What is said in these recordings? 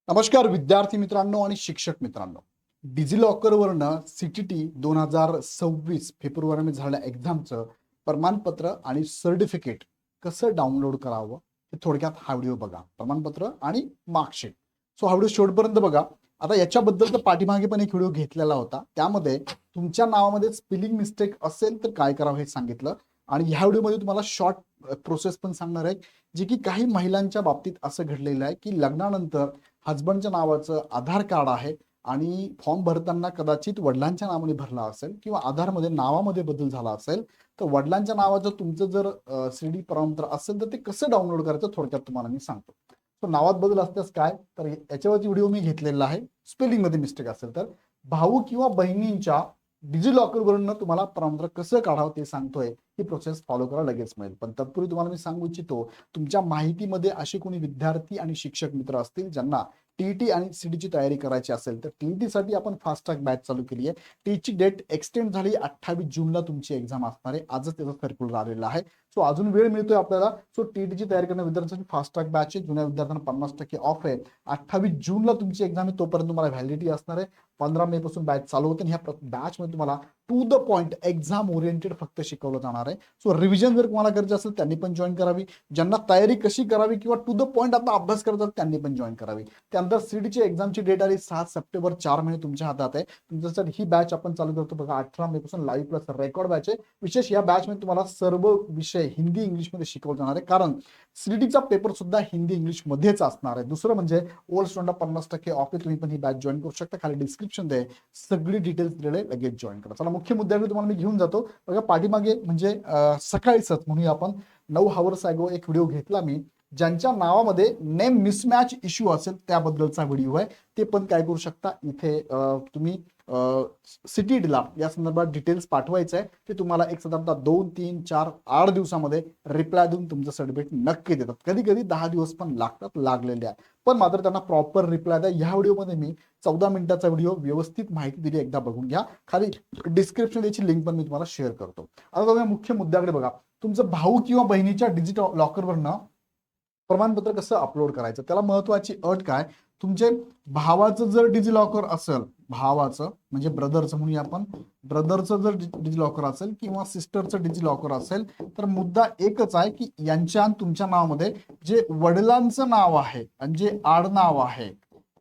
नमस्कार विद्यार्थी मित्रांनो आणि शिक्षक मित्रांनो. डिजिलॉकरवरनं सीटीटी 2026 फेब्रुवारीमध्ये झालेल्या एक्झामचं प्रमाणपत्र आणि सर्टिफिकेट कसं डाउनलोड करावं हे थोडक्यात हा व्हिडिओ बघा. प्रमाणपत्र आणि मार्कशीट. सो हा व्हिडिओ शेवटपर्यंत बघा. आता याच्याबद्दल तर पाठीमागे पण एक व्हिडिओ घेतलेला होता. त्यामध्ये तुमच्या नावामध्ये स्पेलिंग मिस्टेक असेल तर काय करावं हे सांगितलं आणि ह्या व्हिडिओमध्ये तुम्हाला शॉर्ट प्रोसेस पण सांगणार आहे, जी की काही महिलांच्या बाबतीत असं घडलेलं आहे की लग्नानंतर हजबंडच्या नावाचं आधार कार्ड आहे आणि फॉर्म भरताना कदाचित वडिलांच्या नावाने भरला असेल किंवा आधारमध्ये नावामध्ये बदल झाला असेल, तर वडिलांच्या नावाचं तुमचं जर सीडी प्रमाणपत्र असेल तर ते कसं डाउनलोड करायचं थोडक्यात तुम्हाला मी सांगतो. तर नावात बदल असल्यास काय, तर याच्यावरती व्हिडिओ मी घेतलेला आहे. स्पेलिंग मध्ये मिस्टेक असेल तर भाऊ किंवा बहिणींच्या डिजिलॉकर वरून तुम्हाला प्रमाणपत्र कसं काढावं ते सांगतोय. ही प्रोसेस फॉलो करा, लगेच मिळेल. पण तत्पूर्वी तुम्हाला मी सांगू इच्छितो, तुमच्या माहितीमध्ये असे कोणी विद्यार्थी आणि शिक्षक मित्र असतील ज्यांना टीईटी आणि सीडीची तयारी करायची असेल तर टीईटी साठी आपण फास्ट ट्रॅक बॅच चालू केली आहे. टीची डेट एक्सटेंड झाली, 28 जूनला तुमची एक्झाम असणार आहे. आजच त्याचा सर्क्युलर आलेला आहे. सो अजून वेळ मिळतोय आपल्याला. सो टीईटीची तयारी करणाऱ्या विद्यार्थ्यांसाठी फास्ट ट्रॅक बॅच आहे. जुन्या विद्यार्थ्यांना 50% ऑफ आहे. 28 जूनला तुमची एक्झाम आहे, तोपर्यंत तुम्हाला व्हॅलिडिटी असणार आहे. 15 मे पासून बॅच चालू होते आणि ह्या बॅच मध्ये तुम्हाला to the point exam oriented फक्त शिकवलं जाणार आहे. सो रिव्हिजन जर तुम्हाला करायचं असेल त्यांनी पण जॉईन करावी. ज्यांना तयारी कशी करावी किंवा टू द पॉइंट आता अभ्यास करतात त्यांनी पण जॉईन करावी. त्यानंतर सीडीची एक्झामची डेट आली 7 सप्टेंबर, 4 महिने तुमच्या हातात आहे. तुमच्यासाठी ही बॅच आपण चालू करतो बघा. 18 मे पासून लाईव्ह प्लस रेकॉर्ड बॅच आहे. विशेष या बॅच मध्ये तुम्हाला सर्व विषय हिंदी इंग्लिश मध्ये शिकवले जाणार आहे, कारण सीडीचा पेपर सुद्धा हिंदी इंग्लिश मध्येच असणार आहे. दुसरं म्हणजे ओल्ड स्टुडंटला 50% ऑफ आहे. तुम्ही पण ही बॅच जॉईन करू शकता. खाली डिस्क्रिप्शन दे सगळी डिटेल्स दिलेले, लगेच जॉईन करा. चला मुख्य मुद्द्याकडे तुम्हाला मी घेऊन जातो बघा. पाठीमागे म्हणजे सकाळीच म्हणूया आपण 9 हावर्स अगो एक व्हिडिओ घेतला मी, ज्यांच्या नावामध्ये नेम मिसमॅच इश्यू असेल त्याबद्दलचा व्हिडिओ आहे. ते पण काय करू शकता, इथे तुम्ही सीटीटीला या संदर्भात डिटेल्स पाठवायचं आहे. ते तुम्हाला एक साधारणतः 2, 3, 4, 8 दिवसामध्ये रिप्लाय देऊन तुमचं सर्टिफिकेट नक्की देतात. कधी कधी 10 दिवस पण लागतात, लागलेले आहे. पण मात्र त्यांना प्रॉपर रिप्लाय द्या. ह्या व्हिडिओमध्ये मी 14 मिनिटाचा व्हिडिओ व्यवस्थित माहिती दिली, एकदा बघून घ्या. खाली डिस्क्रिप्शन याची लिंक पण मी तुम्हाला शेअर करतो. आता बघा मुख्य मुद्द्याकडे बघा. तुमचं भाऊ किंवा बहिणीच्या डिजिटल लॉकरवरनं प्रमाणपत्र कसं अपलोड करायचं, त्याला महत्वाची अट काय, तुमचे भावाचं जर डिजिलॉकर असेल, भावाचं म्हणजे ब्रदरचं म्हणूया आपण, ब्रदरचं जर डिजिलॉकर असेल किंवा सिस्टरचं डिजिलॉकर असेल, तर मुद्दा एकच आहे की यांच्या तुमच्या नावामध्ये जे वडिलांचं नाव आहे आणि जे आडनाव आहे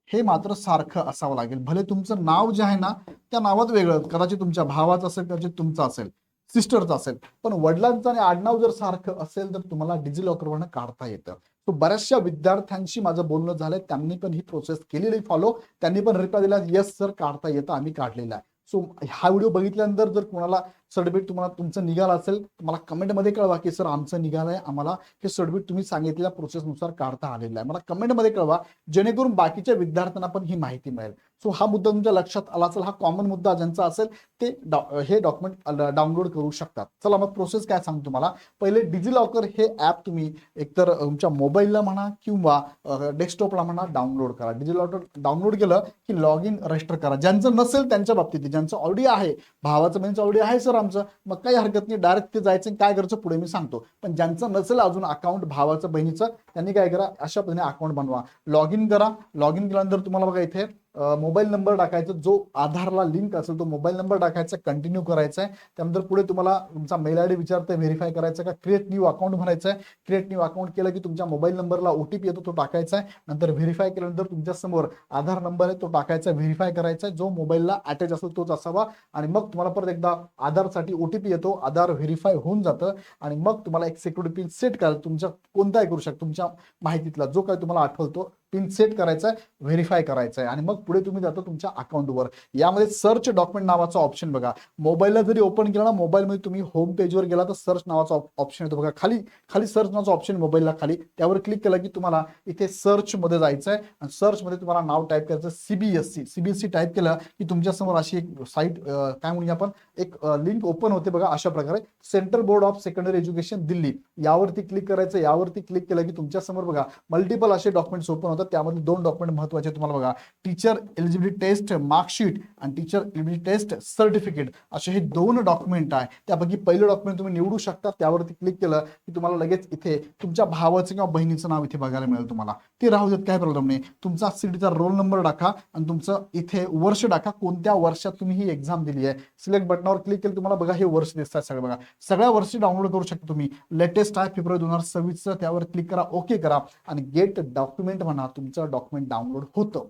हे मात्र सारखं असावं लागेल. भले तुमचं नाव जे आहे ना त्या नावात वेगळं, कदाचित तुमच्या भावाचं असेल, कदाचित तुमचं असेल, सिस्टरचं असेल, पण वडिलांचं आणि आडनाव जर सारखं असेल तर तुम्हाला डिजिलॉकरवरनं काढता येतं. तो बऱ्याचशा विद्यार्थ्यांशी माझं बोलणं झालंय, त्यांनी पण ही प्रोसेस केलेली फॉलो. त्यांनी पण रिप्लाय दिला, येस सर काढता येतं, आम्ही काढलेला आहे. सो हा व्हिडिओ बघितल्यानंतर जर कोणाला सर्टिफिकेट तुम्हाला तुमचं निघालं असेल तर मला कमेंटमध्ये कळवा की सर आमचं निघालंय, आम्हाला हे सर्टिफिकेट तुम्ही सांगितलेल्या प्रोसेसनुसार काढता आलेलं आहे. मला कमेंटमध्ये कळवा, जेणेकरून बाकीच्या विद्यार्थ्यांना पण ही माहिती मिळेल. सो हा मुद्दा तुमच्या लक्षात आला असेल. हा कॉमन मुद्दा ज्यांचा असेल ते हे डॉक्युमेंट डाउनलोड करू शकतात. चला मग प्रोसेस काय सांगतो तुम्हाला. पहिले डिजिलॉकर हे ऍप तुम्ही एकतर तुमच्या मोबाईलला म्हणा किंवा डेस्कटॉपला म्हणा डाउनलोड करा. डिजिलॉकर डाउनलोड केलं की लॉग इन रजिस्टर करा. ज्यांचं नसेल त्यांच्या बाबतीत, ज्यांचं ऑलरेडी आहे, भावाचं बहिणीचं ऑलरेडी आहे सर आमचं, मग काही हरकत नाही, डायरेक्ट ते जायचं, काय करायचं पुढे मी सांगतो. पण ज्यांचं नसेल अजून अकाउंट भावाचं बहिणीचं, त्यांनी काय करा, अशा पद्धतीने अकाउंट बनवा, लॉग इन करा. लॉग इन केल्यानंतर तुम्हाला बघा इथे मोबाईल नंबर टाकायचा, जो आधारला लिंक असेल तो मोबाईल नंबर टाकायचा, कंटिन्यू करायचा आहे. त्यानंतर पुढे तुम्हाला तुमचा मेल आयडी विचारतंय, व्हेरीफाय करायचा का, क्रिएट न्यू अकाउंट म्हणायचं आहे. क्रिएट न्यू अकाउंट केलं की तुमच्या मोबाईल नंबरला ओटीपी येतो, तो टाकायचा आहे. नंतर व्हेरीफाय केल्यानंतर तुमच्या समोर आधार नंबर आहे, तो टाकायचा, व्हेरीफाय करायचा आहे, जो मोबाईलला अटॅच असेल तोच असावा. आणि मग तुम्हाला परत एकदा आधारसाठी ओटीपी येतो, आधार व्हेरीफाय होऊन जातं आणि मग तुम्हाला एक सिक्युरिटी पिन सेट करायला, तुमच्या कोणताही करू शकता, तुमच्या माहितीतला जो काही तुम्हाला आठवतो पिन सेट करायचा आहे, व्हेरीफाय करायचं आहे आणि मग पुढे तुम्ही जाता तुमच्या अकाउंटवर. यामध्ये सर्च डॉक्युमेंट नावाचा ऑप्शन बघा. मोबाईलला जरी ओपन केला ना, मोबाईलमध्ये तुम्ही होम पेजवर गेला तर सर्च नावाचा ऑप्शन येतो बघा. खाली खाली सर्च नावाचा ऑप्शन मोबाईलला खाली, त्यावर क्लिक केलं की तुम्हाला इथे सर्च मध्ये जायचं आहे आणि सर्च मध्ये तुम्हाला नाव टाईप करायचं सीबीएसई. सीबीएसई टाईप केलं की तुमच्या समोर अशी एक साईट काय म्हणूया आपण, एक लिंक ओपन होते बघा. अशा प्रकारे central board of secondary education Delhi, यावरती क्लिक करायचं. यावरती क्लिक केलं की तुमच्या समोर बघा मल्टिपल असे डॉक्युमेंट्स ओपन होतात. होतं. त्यामध्ये 2 डॉक्युमेंट महत्त्वाचे तुम्हाला बघा, टीचर एलिजिबिलिटी टेस्ट मार्कशीट आणि टीचर एलिजिबिलिटी टेस्ट सर्टिफिकेट असे हे 2 डॉक्युमेंट आहे. त्यापैकी पहिलं डॉक्युमेंट तुम्ही निवडू शकता. त्यावरती क्लिक केलं की तुम्हाला लगेच इथे तुमच्या भावाचं किंवा बहिणीचं नाव इथे बघायला मिळेल तुम्हाला. ते राहू देत, काय प्रॉब्लेम नाही. तुमचा सीटीचा रोल नंबर टाका आणि तुमचं इथे वर्ष टाका, कोणत्या वर्षात तुम्ही ही एक्झाम दिली आहे. सिलेक्ट बटनावर क्लिक केलं तुम्हाला बघा हे वर्ष दिसतात सगळे बघा. सगळ्या वर्षी डाउनलोड करू शकता तुम्ही. लेटेस्ट आहे फेब्रुवारी 2026चं. त्यावर क्लिक करा, ओके करा आणि गेट डॉक्युमेंट म्हणा, तुमचं डॉक्युमेंट डाउनलोड होतं.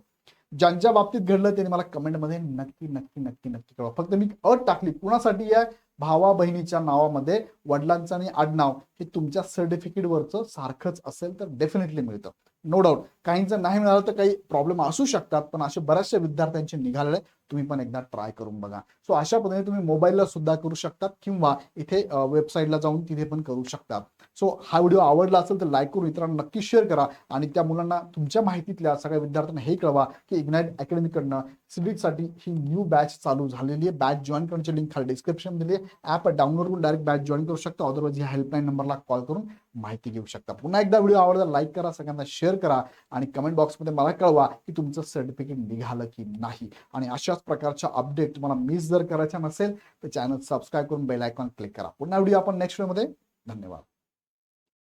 ज्यांच्या बाबतीत घडलं त्यांनी मला कमेंटमध्ये नक्की नक्की नक्की नक्की कळवा. फक्त मी अट टाकली कुणासाठी आहे, भावा बहिणीच्या नावामध्ये वडिलांचं आणि आडनाव हे तुमच्या सर्टिफिकेटवरचं सारखंच असेल तर डेफिनेटली मिळतं. No doubt. काहींचं नाही मिळालं तर काही प्रॉब्लेम असू शकतात, पण असे बऱ्याचशा विद्यार्थ्यांचे निघालेले, तुम्ही पण एकदा ट्राय करून बघा. सो अशा पद्धतीने तुम्ही मोबाईलला सुद्धा करू शकतात किंवा इथे वेबसाईटला जाऊन तिथे पण करू शकतात. सो हा व्हिडिओ आवडला असेल तर लाईक करून इतरांना नक्की शेअर करा आणि त्या मुलांना तुमच्या माहितीतल्या सगळ्या विद्यार्थ्यांना हे कळवा की इग्नाइट अकॅडमीकडनं सिविकसाठी ही न्यू बॅच चालू झालेली आहे. बॅच जॉईन करण्याची लिंक खाली डिस्क्रिप्शन दिली आहे. ॲप डाउनलोड करून डायरेक्ट बॅच जॉईन करू शकता. अदरवाईज ह्या हेल्पलाईन नंबरला कॉल करून माहिती घेऊ शकता. पुन्हा एकदा व्हिडिओ आवडला लाईक करा, सगळ्यांना शेअर करा आणि कमेंट बॉक्समध्ये मला कळवा की तुमचं सर्टिफिकेट निघालं की नाही. आणि अशाच प्रकारच्या अपडेट तुम्हाला मिस जर करायच्या नसेल तर चॅनल सबस्क्राईब करून बेल आयकॉन क्लिक करा. पुन्हा व्हिडिओ आपण नेक्स्ट व्हिडिओमध्ये. धन्यवाद.